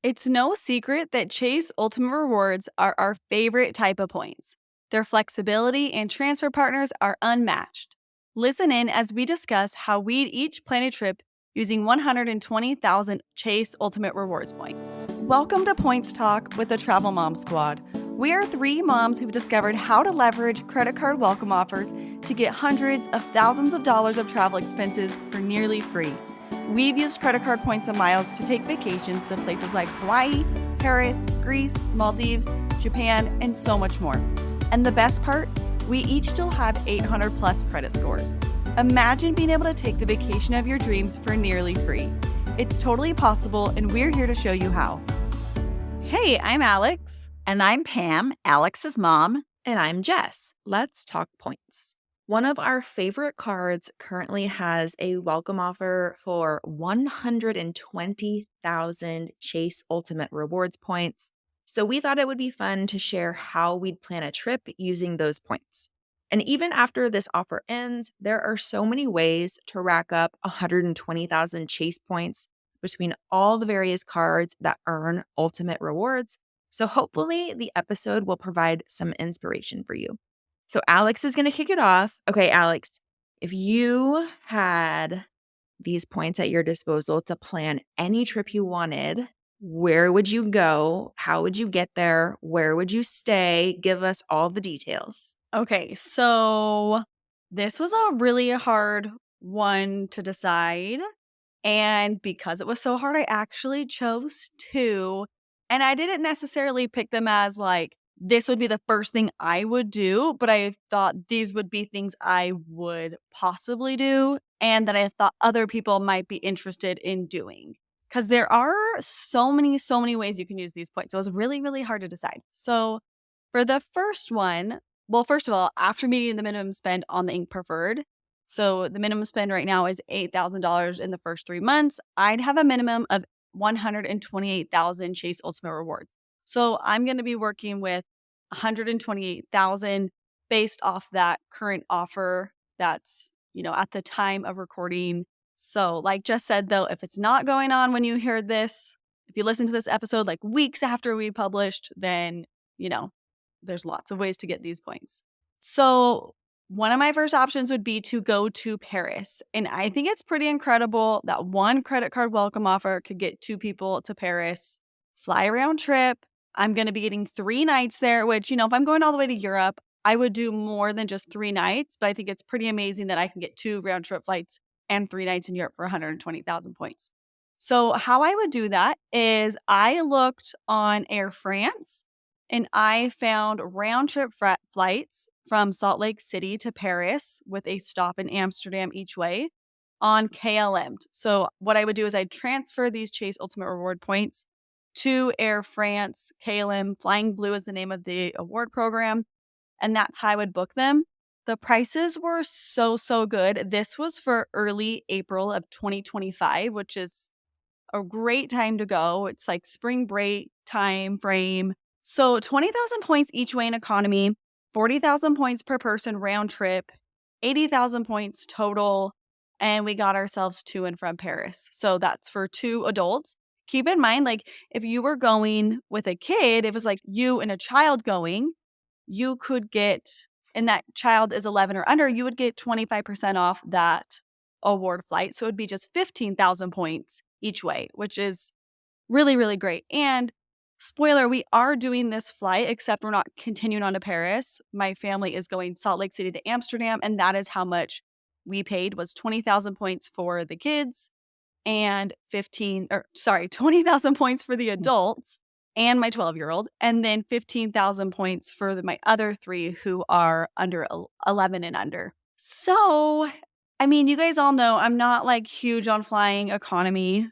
It's no secret that Chase Ultimate Rewards are our favorite type of points. Their flexibility and transfer partners are unmatched. Listen in as we discuss how we'd each plan a trip using 120,000 Chase Ultimate Rewards points. Welcome to Points Talk with the Travel Mom Squad. We are three moms who've discovered how to leverage credit card welcome offers to get hundreds of thousands of dollars of travel expenses for nearly free. We've used credit card points and miles to take vacations to places like Hawaii, Paris, Greece, Maldives, Japan, and so much more. And the best part, we each still have 800 plus credit scores. Imagine being able to take the vacation of your dreams for nearly free. It's totally possible, and we're here to show you how. Hey, I'm Alex. And I'm Pam, Alex's mom. And I'm Jess. Let's talk points. One of our favorite cards currently has a welcome offer for 120,000 Chase Ultimate Rewards points. So we thought it would be fun to share how we'd plan a trip using those points. And even after this offer ends, there are so many ways to rack up 120,000 Chase points between all the various cards that earn Ultimate Rewards. So hopefully the episode will provide some inspiration for you. So Alex is going to kick it off. Okay, Alex, if you had these points at your disposal to plan any trip you wanted, where would you go? How would you get there? Where would you stay? Give us all the details. Okay, so this was a really hard one to decide. And because it was so hard, I actually chose two. And I didn't necessarily pick them as like, this would be the first thing I would do, but I thought these would be things I would possibly do and that I thought other people might be interested in doing. Because there are so many ways you can use these points. So it was really, really hard to decide. So for the first one, well, first of all, after meeting the minimum spend on the Ink Preferred, so the minimum spend right now is $8,000 in the first 3 months. I'd have a minimum of 128,000 Chase Ultimate Rewards. So I'm going to be working with 128,000 based off that current offer that's, at the time of recording. So like Jess said, though, if it's not going on when you hear this, if you listen to this episode like weeks after we published, then, there's lots of ways to get these points. So one of my first options would be to go to Paris. And I think it's pretty incredible that one credit card welcome offer could get two people to Paris, fly around trip. I'm going to be getting 3 nights there, which, if I'm going all the way to Europe, I would do more than just 3 nights. But I think it's pretty amazing that I can get 2 round trip flights and 3 nights in Europe for 120,000 points. So how I would do that is I looked on Air France and I found round trip flights from Salt Lake City to Paris with a stop in Amsterdam each way on KLM. So what I would do is I'd transfer these Chase Ultimate Reward points to Air France. KLM Flying Blue is the name of the award program. And that's how I would book them. The prices were so good. This was for early April of 2025, which is a great time to go. It's like spring break time frame. So 20,000 points each way in economy, 40,000 points per person round trip, 80,000 points total. And we got ourselves to and from Paris. So that's for 2 adults. Keep in mind, like if you were going with a kid, if it was like you and a child going, you could get, and that child is 11 or under, you would get 25% off that award flight. So it would be just 15,000 points each way, which is really, really great. And spoiler, we are doing this flight, except we're not continuing on to Paris. My family is going Salt Lake City to Amsterdam, and that is how much we paid, was 20,000 points for the kids and 20,000 points for the adults and my 12-year-old, and then 15,000 points for my other 3 who are under 11 and under. So, I mean, you guys all know I'm not like huge on flying economy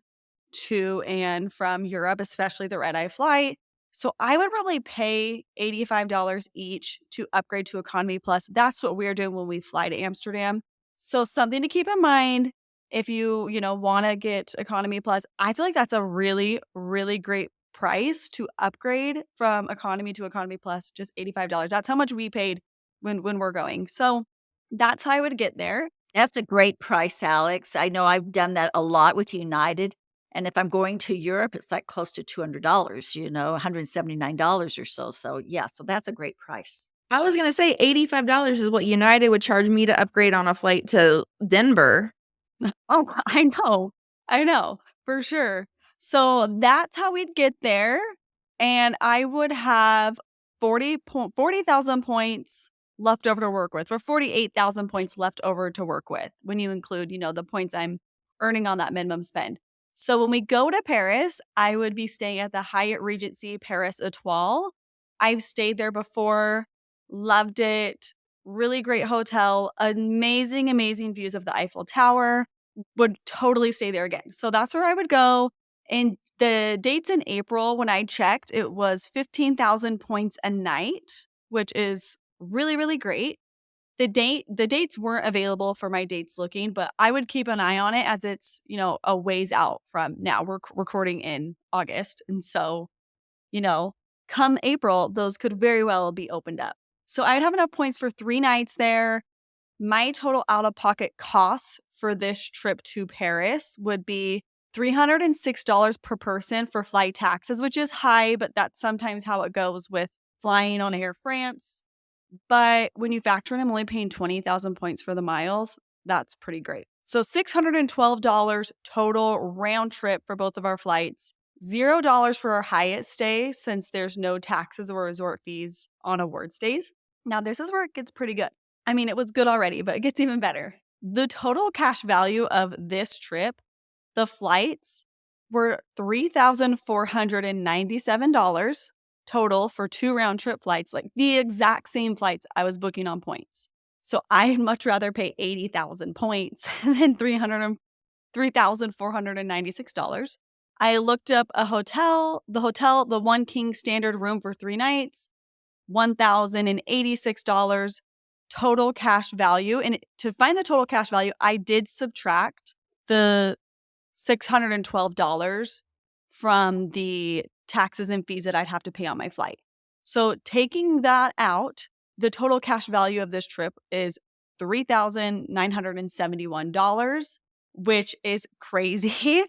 to and from Europe, especially the red-eye flight. So I would probably pay $85 each to upgrade to Economy Plus. That's what we're doing when we fly to Amsterdam. So something to keep in mind if you, want to get Economy Plus. I feel like that's a really, really great price to upgrade from Economy to Economy Plus, just $85. That's how much we paid when we're going. So that's how I would get there. That's a great price, Alex. I know I've done that a lot with United. And if I'm going to Europe, it's like close to $200, $179 or so. So, yeah, so that's a great price. I was gonna say $85 is what United would charge me to upgrade on a flight to Denver. Oh, I know, for sure. So that's how we'd get there, and I would have 40,000 points left over to work with, or 48,000 points left over to work with when you include, the points I'm earning on that minimum spend. So when we go to Paris, I would be staying at the Hyatt Regency Paris Étoile. I've stayed there before, loved it, really great hotel, amazing, amazing views of the Eiffel Tower. Would totally stay there again. So that's where I would go. And the dates in April, when I checked, it was 15,000 points a night, which is really, really great. The dates weren't available for my dates looking, but I would keep an eye on it as it's, a ways out from now. We're recording in August. And so, you know, come April, those could very well be opened up. So I'd have enough points for 3 nights there. My total out-of-pocket costs for this trip to Paris would be $306 per person for flight taxes, which is high, but that's sometimes how it goes with flying on Air France. But when you factor in I'm only paying 20,000 points for the miles, that's pretty great. So $612 total round trip for both of our flights. $0 for our Hyatt stay since there's no taxes or resort fees on award stays. Now, this is where it gets pretty good. I mean, it was good already, but it gets even better. The total cash value of this trip, the flights, were $3,497 total for 2 round trip flights, like the exact same flights I was booking on points. So I'd much rather pay 80,000 points than $3,496. I looked up a hotel, the one king standard room for 3 nights, $1,086 total cash value. And to find the total cash value, I did subtract the $612 from the taxes and fees that I'd have to pay on my flight. So taking that out, the total cash value of this trip is $3,971, which is crazy.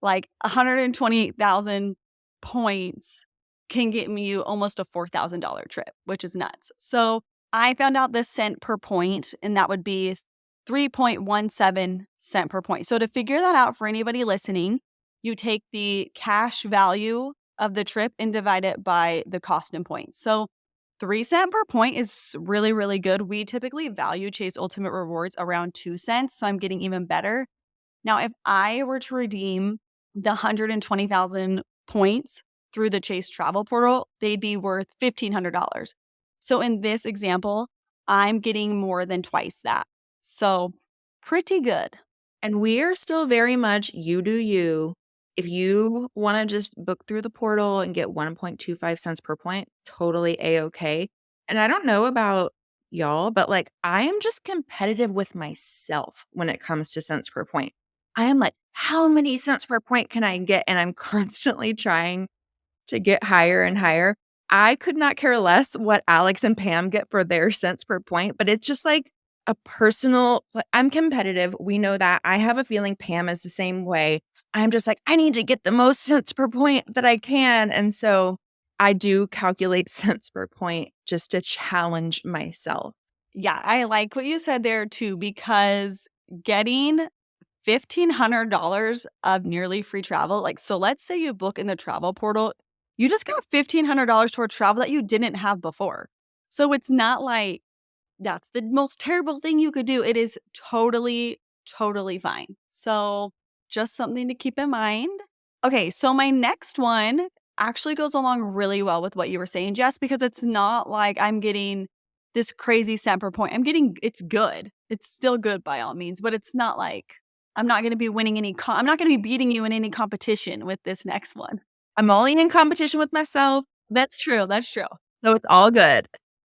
Like 128,000 points can get me you almost a $4,000 trip, which is nuts. So I found out the cent per point, and that would be 3.17 cent per point. So to figure that out for anybody listening, you take the cash value of the trip and divide it by the cost in points. So 3 cent per point is really, really good. We typically value Chase Ultimate Rewards around 2 cents, so I'm getting even better. Now, if I were to redeem the 120,000 points through the Chase travel portal, they'd be worth $1,500. So in this example, I'm getting more than twice that. So pretty good. And we are still very much you do you. If you want to just book through the portal and get 1.25 cents per point, totally A-okay. And I don't know about y'all, but like I am just competitive with myself when it comes to cents per point. I am like, how many cents per point can I get? And I'm constantly trying to get higher and higher. I could not care less what Alex and Pam get for their cents per point, but it's just like a personal, like, I'm competitive. We know that. I have a feeling Pam is the same way. I'm just like, I need to get the most cents per point that I can. And so I do calculate cents per point just to challenge myself. Yeah, I like what you said there too, because getting $1,500 of nearly free travel, like, so let's say you book in the travel portal, you just got $1,500 toward travel that you didn't have before. So it's not like that's the most terrible thing you could do. It is totally, totally fine. So just something to keep in mind. Okay, so my next one actually goes along really well with what you were saying, Jess, because it's not like I'm getting this crazy cent per point. It's good. It's still good by all means, but it's not like I'm not going to be winning I'm not going to be beating you in any competition with this next one. I'm only in competition with myself, That's true. That's true. so it's all good.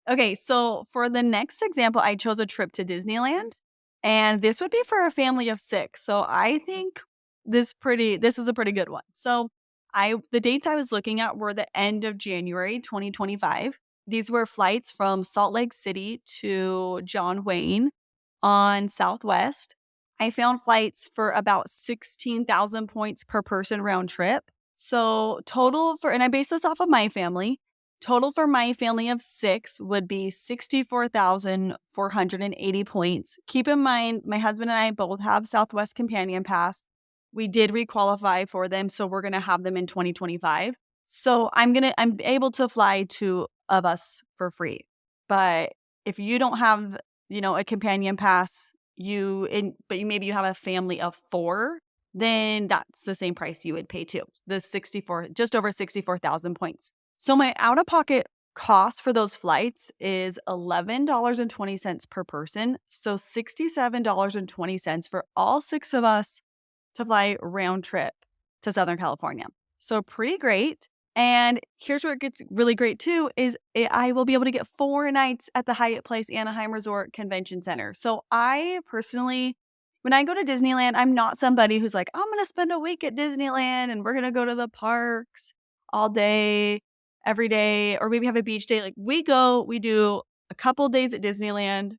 Okay, so for the next example, I chose a trip to Disneyland, and this would be for a family of 6. So I think this is a pretty good one. So the dates I was looking at were the end of January 2025. These were flights from Salt Lake City to John Wayne on Southwest. I found flights for about 16,000 points per person round trip. So total for, and I base this off of my family, total for my family of 6 would be 64,480 points. Keep in mind, my husband and I both have Southwest Companion Pass. We did requalify for them, so we're going to have them in 2025. So I'm able to fly 2 of us for free. But if you don't have, a companion pass, but maybe you have a family of 4, then that's the same price you would pay too. Just over 64,000 points. So my out-of-pocket cost for those flights is $11.20 per person. So $67.20 for all 6 of us to fly round trip to Southern California. So pretty great. And here's where it gets really great too, I will be able to get 4 nights at the Hyatt Place Anaheim Resort Convention Center. So I personally, when I go to Disneyland, I'm not somebody who's like, I'm going to spend a week at Disneyland and we're going to go to the parks all day, every day, or maybe have a beach day. Like we do a couple days at Disneyland.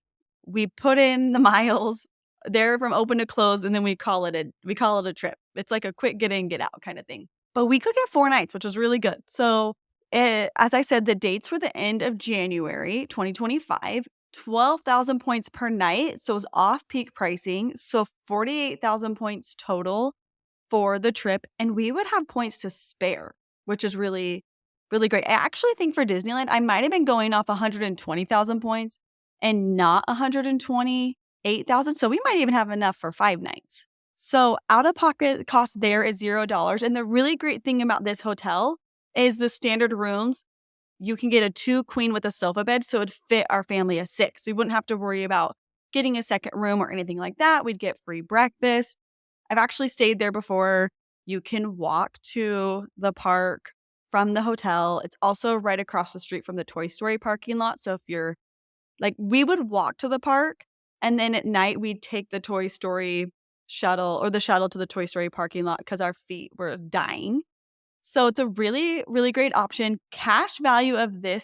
We put in the miles there from open to close, and then we call it a trip. It's like a quick get in, get out kind of thing. But we could get 4 nights, which was really good. So, as I said, the dates were the end of January 2025, 12,000 points per night. So it was off-peak pricing. So 48,000 points total for the trip. And we would have points to spare, which is really, really great. I actually think for Disneyland, I might have been going off 120,000 points and not 128,000. So we might even have enough for 5 nights. So out-of-pocket cost there is $0. And the really great thing about this hotel is the standard rooms. You can get a 2 queen with a sofa bed, so it'd fit our family of 6. We wouldn't have to worry about getting a second room or anything like that. We'd get free breakfast. I've actually stayed there before. You can walk to the park from the hotel. It's also right across the street from the Toy Story parking lot. So if you're we would walk to the park, and then at night we'd take the Toy Story shuttle or the shuttle to the Toy Story parking lot because our feet were dying. So it's a really, really great option. Cash value of the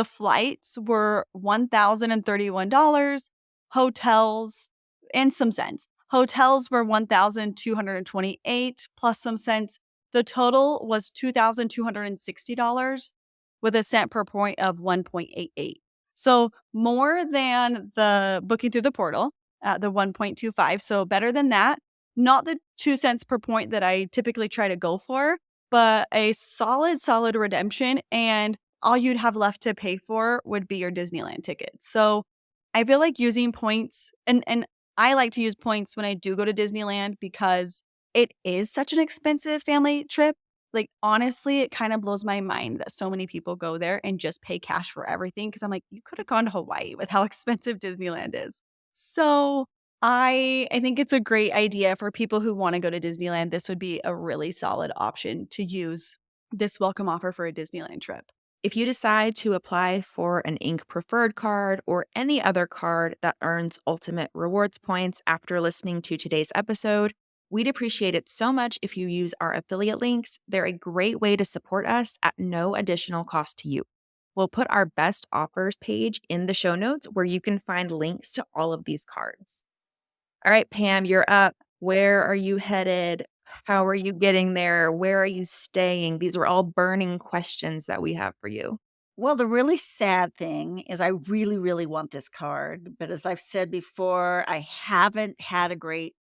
flights were $1,031. Hotels, and some cents. Hotels were $1,228 plus some cents. The total was $2,260 with a cent per point of 1.88. So more than the booking through the portal at the 1.25. So better than that. Not the 2 cents per point that I typically try to go for, but a solid redemption, and all you'd have left to pay for would be your Disneyland ticket. So I feel like using points, and I like to use points when I do go to Disneyland because it is such an expensive family trip. Like, honestly, it kind of blows my mind that so many people go there and just pay cash for everything because I'm like, you could have gone to Hawaii with how expensive Disneyland is. So I think it's a great idea for people who want to go to Disneyland. This would be a really solid option to use this welcome offer for a Disneyland trip. If you decide to apply for an Ink Preferred card or any other card that earns ultimate rewards points after listening to today's episode, we'd appreciate it so much if you use our affiliate links. They're a great way to support us at no additional cost to you. We'll put our best offers page in the show notes where you can find links to all of these cards. All right, Pam, you're up. Where are you headed? How are you getting there? Where are you staying? These are all burning questions that we have for you. Well, the really sad thing is I really, really want this card. But as I've said before, I haven't had a great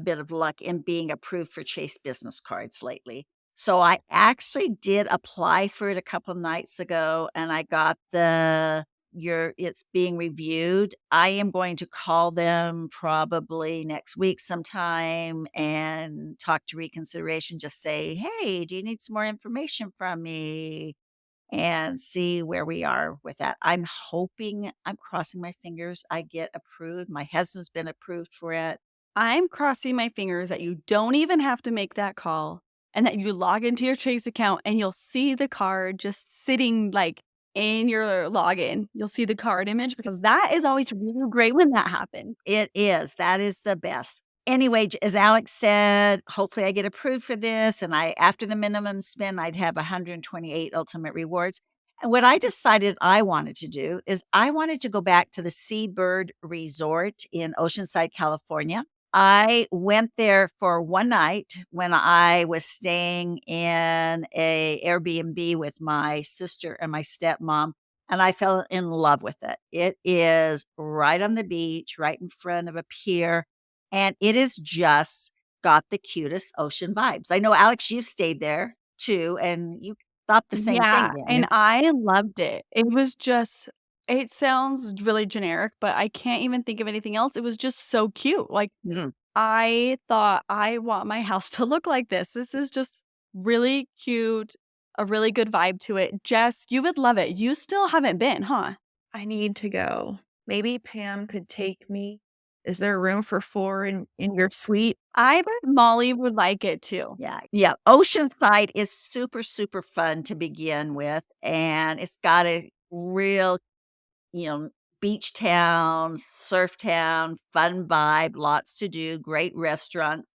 bit of luck in being approved for Chase business cards lately. So I actually did apply for it a couple nights ago and I got it's being reviewed. I am going to call them probably next week sometime and talk to reconsideration. Just say, hey, do you need some more information from me? And see where we are with that. I'm crossing my fingers I get approved. My husband's been approved for it. I'm crossing my fingers that you don't even have to make that call and that you log into your Chase account and you'll see the card just sitting in your login. You'll see the card image because that is always really great when that happens. It is. That is the best. Anyway, as Alex said, hopefully I get approved for this. And after the minimum spend, I'd have 128 ultimate rewards. And what I decided I wanted to do is I wanted to go back to the Seabird Resort in Oceanside, California. I went there for one night when I was staying in a Airbnb with my sister and my stepmom, and I fell in love with it. It is right on the beach, right in front of a pier, and it is just got the cutest ocean vibes. I know, Alex, you stayed there too, and you thought the same thing, Yeah, didn't you? and I loved it. It was just it sounds really generic, but I can't even think of anything else. It was just so cute. Like, Mhm. I thought, "I want my house to look like this. This is just really cute, a really good vibe to it." Jess, you would love it. You still haven't been, huh? I need to go. Maybe Pam could take me. Is there room for 4 in your suite? I bet Molly would like it too. Yeah, yeah. Oceanside is super, super fun to begin with, and it's got a real, you know, beach town, surf town, fun vibe, lots to do, great restaurants.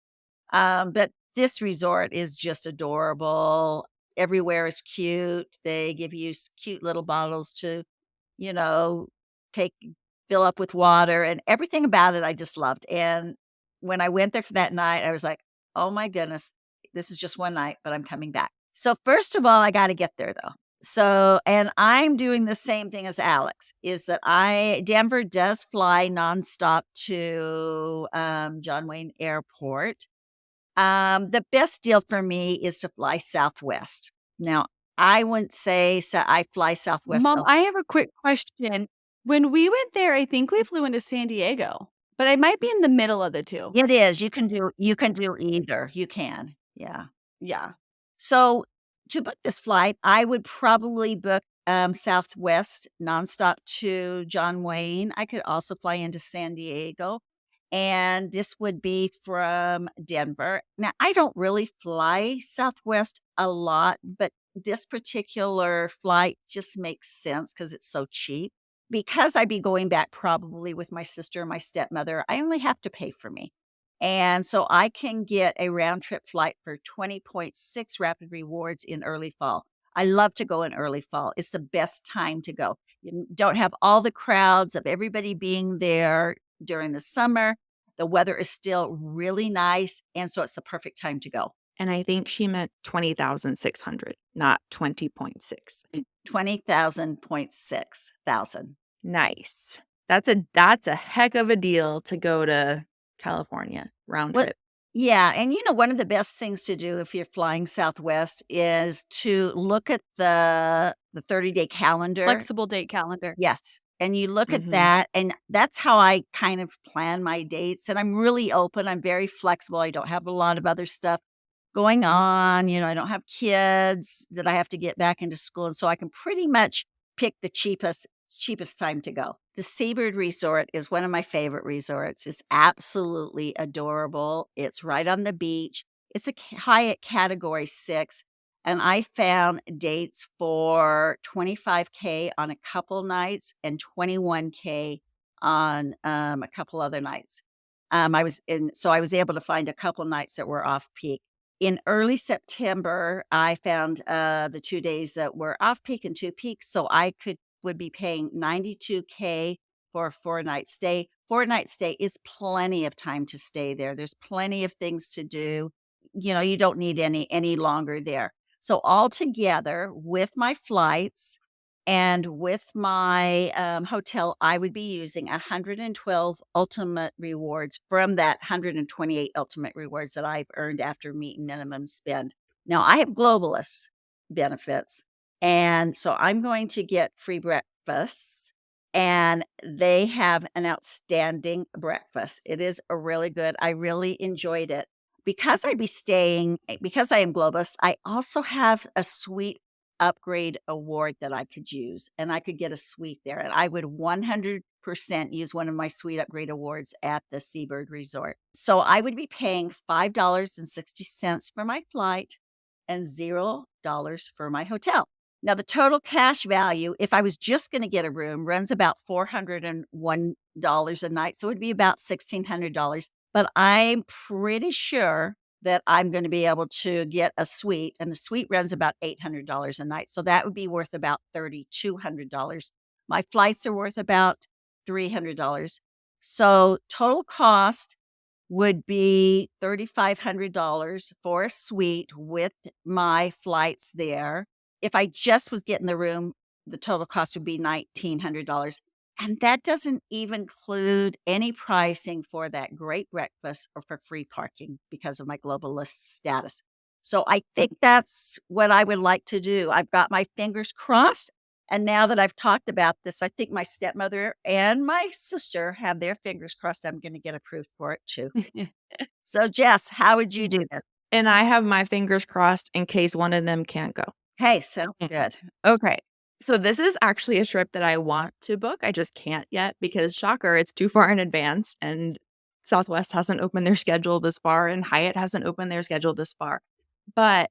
But this resort is just adorable. Everywhere is cute. They give you cute little bottles to, you know, take fill up with water, and everything about it I just loved. And when I went there for that night, I was like, "Oh my goodness, this is just one night, but I'm coming back." So first of all, I got to get there though. So, and I'm doing the same thing as Alex, is that I Denver does fly nonstop to John Wayne Airport. The best deal for me is to fly Southwest. Now, I wouldn't say I fly Southwest. Mom, I have a quick question. When we went there, I think we flew into San Diego, but I might be in the middle of the 2. It is. You can do either. You can. Yeah. Yeah. So to book this flight, I would probably book Southwest nonstop to John Wayne. I could also fly into San Diego. And this would be from Denver. Now, I don't really fly Southwest a lot, but this particular flight just makes sense because it's so cheap. Because I'd be going back probably with my sister and my stepmother, I only have to pay for me. And so I can get a round trip flight for 20.6 rapid rewards in early fall. I love to go in early fall. It's the best time to go. You don't have all the crowds of everybody being there during the summer. The weather is still really nice. And so it's the perfect time to go. And I think she meant 20,600, not 20.6. 20,000.6 thousand. Nice. That's a heck of a deal to go to California round What trip. Yeah, and one of the best things to do if you're flying Southwest is to look at the 30-day calendar. Flexible date calendar. Yes, and you look at Mhm. that, and that's how I kind of plan my dates, and I'm really open, I'm very flexible, I don't have a lot of other stuff going on, I don't have kids that I have to get back into school, and so I can pretty much pick the cheapest time to go. The Seabird Resort is one of my favorite resorts. It's absolutely adorable. It's right on the beach. It's a Hyatt Category 6, and I found dates for 25K on a couple nights and 21K on, a couple other nights. I was able to find a couple nights that were off peak. In early September, I found, the 2 days that were off peak and 2 peaks, so I would be paying 92K for a 4-night stay. 4-night stay is plenty of time to stay there. There's plenty of things to do. You don't need any longer there. So altogether, with my flights and with my, hotel, I would be using 112 ultimate rewards from that 128 ultimate rewards that I've earned after meeting minimum spend. Now, I have globalist benefits, and so I'm going to get free breakfasts, and they have an outstanding breakfast. It is a really good. I really enjoyed it. Because I am globalist, I also have a suite upgrade award that I could use, and I could get a suite there, and I would 100% use one of my suite upgrade awards at the Seabird Resort. So I would be paying $5.60 for my flight and $0 for my hotel. Now, the total cash value, if I was just going to get a room, runs about $401 a night. So it would be about $1,600. But I'm pretty sure that I'm going to be able to get a suite, and the suite runs about $800 a night. So that would be worth about $3,200. My flights are worth about $300. So total cost would be $3,500 for a suite with my flights there. If I just was getting the room, the total cost would be $1,900. And that doesn't even include any pricing for that great breakfast or for free parking because of my global list status. So I think that's what I would like to do. I've got my fingers crossed. And now that I've talked about this, I think my stepmother and my sister have their fingers crossed I'm going to get approved for it too. So, Jess, how would you do this? And I have my fingers crossed in case one of them can't go. Hey, so good. Okay. So this is actually a trip that I want to book. I just can't yet because shocker, it's too far in advance and Southwest hasn't opened their schedule this far and Hyatt hasn't opened their schedule this far. But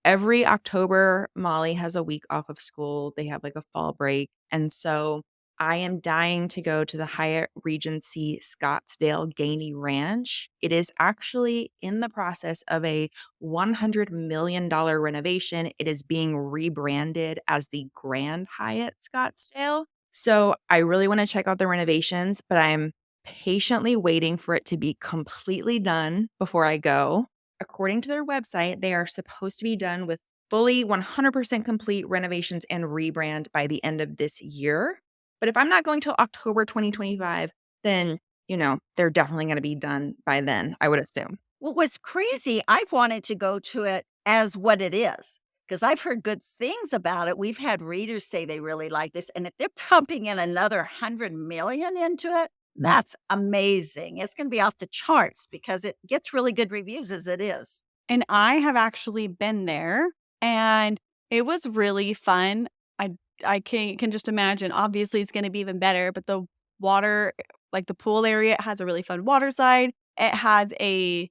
every October, Molly has a week off of school. They have like a fall break. And so I am dying to go to the Hyatt Regency Scottsdale Gainey Ranch. It is actually in the process of a $100 million renovation. It is being rebranded as the Grand Hyatt Scottsdale. So I really want to check out the renovations, but I'm patiently waiting for it to be completely done before I go. According to their website, they are supposed to be done with fully 100% complete renovations and rebrand by the end of this year. But if I'm not going till October 2025, then, they're definitely going to be done by then, I would assume. Well, what's crazy, I've wanted to go to it as what it is because I've heard good things about it. We've had readers say they really like this. And if they're pumping in another 100 million into it, that's amazing. It's going to be off the charts because it gets really good reviews as it is. And I have actually been there, and it was really fun. I I can just imagine, obviously, it's gonna be even better, but the water, like, the pool area, it has a really fun water slide. It has a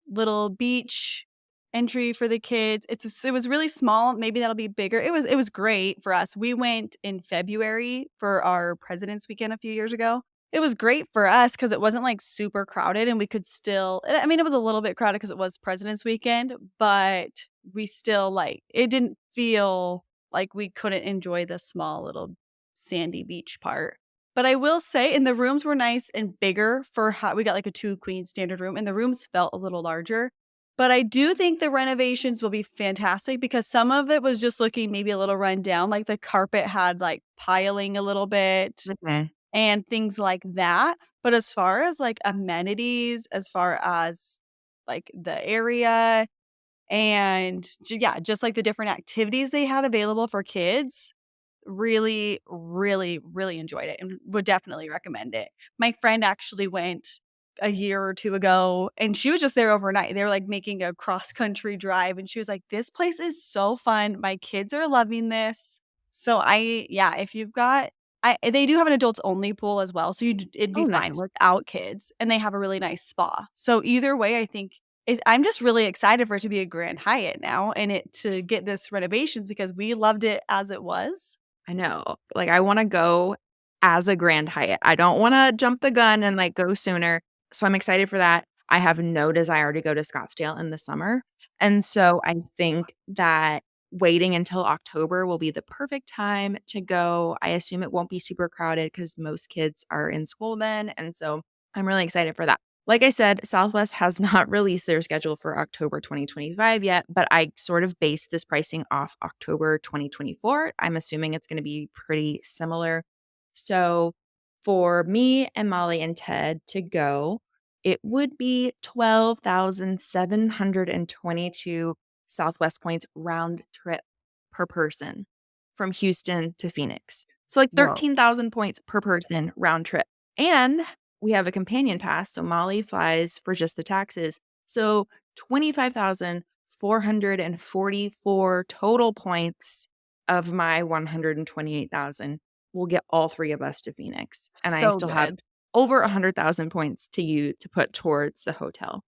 little beach entry for the kids. It was really small, maybe that'll be bigger. It was great for us. We went in February for our President's Weekend a few years ago. It was great for us because it wasn't, like, super crowded and we could still I mean, it was a little bit crowded because it was President's Weekend, but we still, like it didn't feel like we couldn't enjoy the small little sandy beach part. But I will say and the rooms were nice and bigger for how we got, like, a 2 queen standard room, and the rooms felt a little larger. But I do think the renovations will be fantastic because some of it was just looking maybe a little run down, like, the carpet had, like, piling a little bit Mhm. and things like that. But as far as, like, amenities, as far as, like, the area and yeah, just, like, the different activities they had available for kids, really, really, really enjoyed it and would definitely recommend it. My friend actually went a year or 2 ago, and she was just there overnight. They were, like, making a cross country drive, and she was like, "This place is so fun. My kids are loving this." So yeah, if you've got they do have an adults only pool as well, so it'd be Oh, fine nice. without kids, and they have a really nice spa. So either way, I think I'm just really excited for it to be a Grand Hyatt now and it to get this renovations because we loved it as it was. I know. Like, I wanna go as a Grand Hyatt. I don't wanna jump the gun and, like, go sooner. So I'm excited for that. I have no desire to go to Scottsdale in the summer. And so I think that waiting until October will be the perfect time to go. I assume it won't be super crowded because most kids are in school then. And so I'm really excited for that. Like I said, Southwest has not released their schedule for October 2025 yet, but I sort of based this pricing off October 2024. I'm assuming it's going to be pretty similar. So for me and Molly and Ted to go, it would be 12,722 Southwest points round trip per person from Houston to Phoenix. So like Whoa. 13,000 points per person round trip. And we have a companion pass. So Molly flies for just the taxes. So 25,444 total points of my 128,000 will get all three of us to Phoenix. And I So still have good. over 100,000 points to put towards the hotel.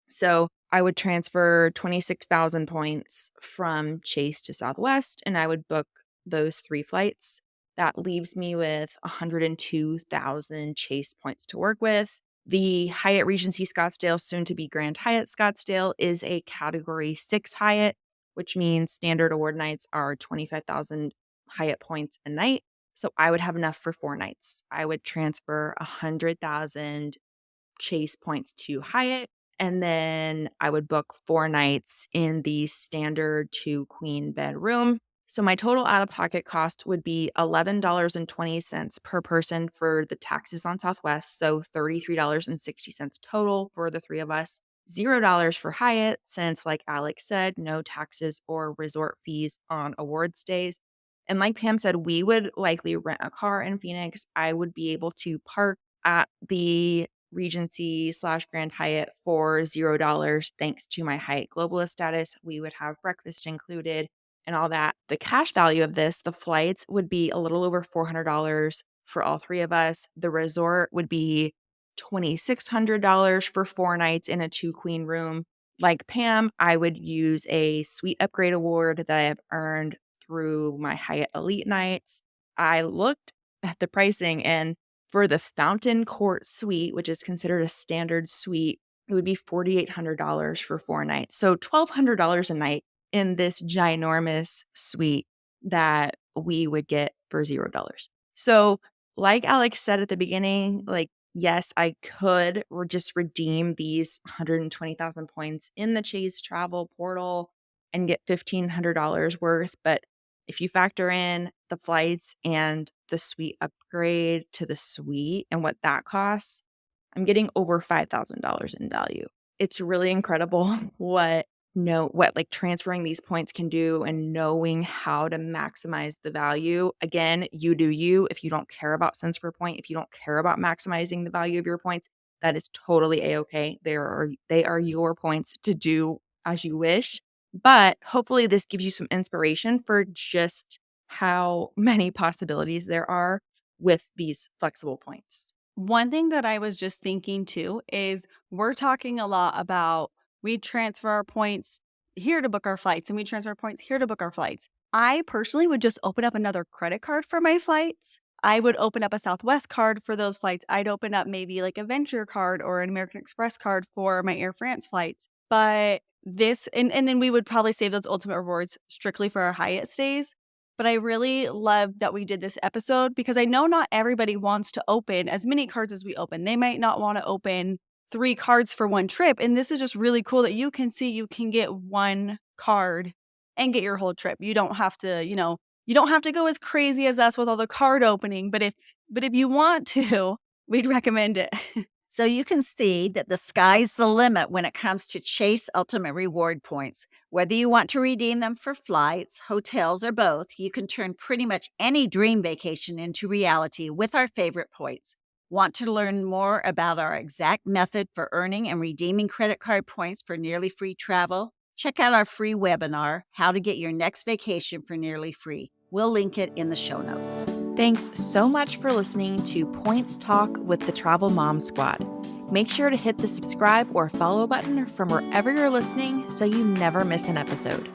So I would transfer 26,000 points from Chase to Southwest, and I would book those 3 flights. That leaves me with 102,000 Chase points to work with. The Hyatt Regency Scottsdale, soon to be Grand Hyatt Scottsdale, is a Category 6 Hyatt, which means standard award nights are 25,000 Hyatt points a night. So I would have enough for 4 nights. I would transfer 100,000 Chase points to Hyatt. And then I would book 4 nights in the standard 2 queen bed room. So my total out-of-pocket cost would be $11.20 per person for the taxes on Southwest, so $33.60 total for the 3 of us. $0 for Hyatt since, like Alex said, no taxes or resort fees on awards days. And like Pam said, we would likely rent a car in Phoenix. I would be able to park at the Regency/Grand Hyatt for $0 thanks to my Hyatt Globalist status. We would have breakfast included and all that. The cash value of this, the flights would be a little over $400 for all 3 of us. The resort would be $2,600 for 4 nights in a 2 queen room. Like Pam, I would use a suite upgrade award that I have earned through my Hyatt Elite nights. I looked at the pricing, and for the Fountain Court suite, which is considered a standard suite, it would be $4,800 for 4 nights. So $1,200 a night in this ginormous suite that we would get for $0. So, like Alex said at the beginning, like, yes, I could just redeem these 120,000 points in the Chase travel portal and get $1,500 worth. But if you factor in the flights and the suite upgrade to the suite and what that costs, I'm getting over $5,000 in value. It's really incredible what like transferring these points can do and knowing how to maximize the value. Again, you do you. If you don't care about cents per point, if you don't care about maximizing the value of your points, that is totally a-okay. They are your points to do as you wish. But hopefully this gives you some inspiration for just how many possibilities there are with these flexible points. One thing that I was just thinking too is we're talking a lot about we transfer our points here to book our flights and we transfer our points here to book our flights. I personally would just open up another credit card for my flights. I would open up a Southwest card for those flights. I'd open up maybe like a Venture card or an American Express card for my Air France flights. But and then we would probably save those ultimate rewards strictly for our Hyatt stays. But I really love that we did this episode because I know not everybody wants to open as many cards as we open. They might not want to open 3 cards for one trip. And this is just really cool that you can see you can get one card and get your whole trip. You don't have to, you don't have to go as crazy as us with all the card opening. But if you want to, we'd recommend it. So you can see that the sky's the limit when it comes to Chase Ultimate Reward points. Whether you want to redeem them for flights, hotels, or both, you can turn pretty much any dream vacation into reality with our favorite points. Want to learn more about our exact method for earning and redeeming credit card points for nearly free travel? Check out our free webinar, How to Get Your Next Vacation for Nearly Free. We'll link it in the show notes. Thanks so much for listening to Points Talk with the Travel Mom Squad. Make sure to hit the subscribe or follow button from wherever you're listening so you never miss an episode.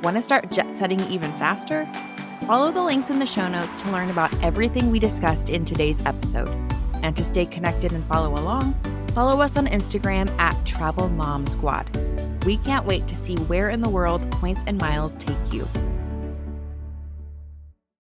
Want to start jet setting even faster? Follow the links in the show notes to learn about everything we discussed in today's episode. And to stay connected and follow along, follow us on Instagram at Travel Mom Squad. We can't wait to see where in the world points and miles take you.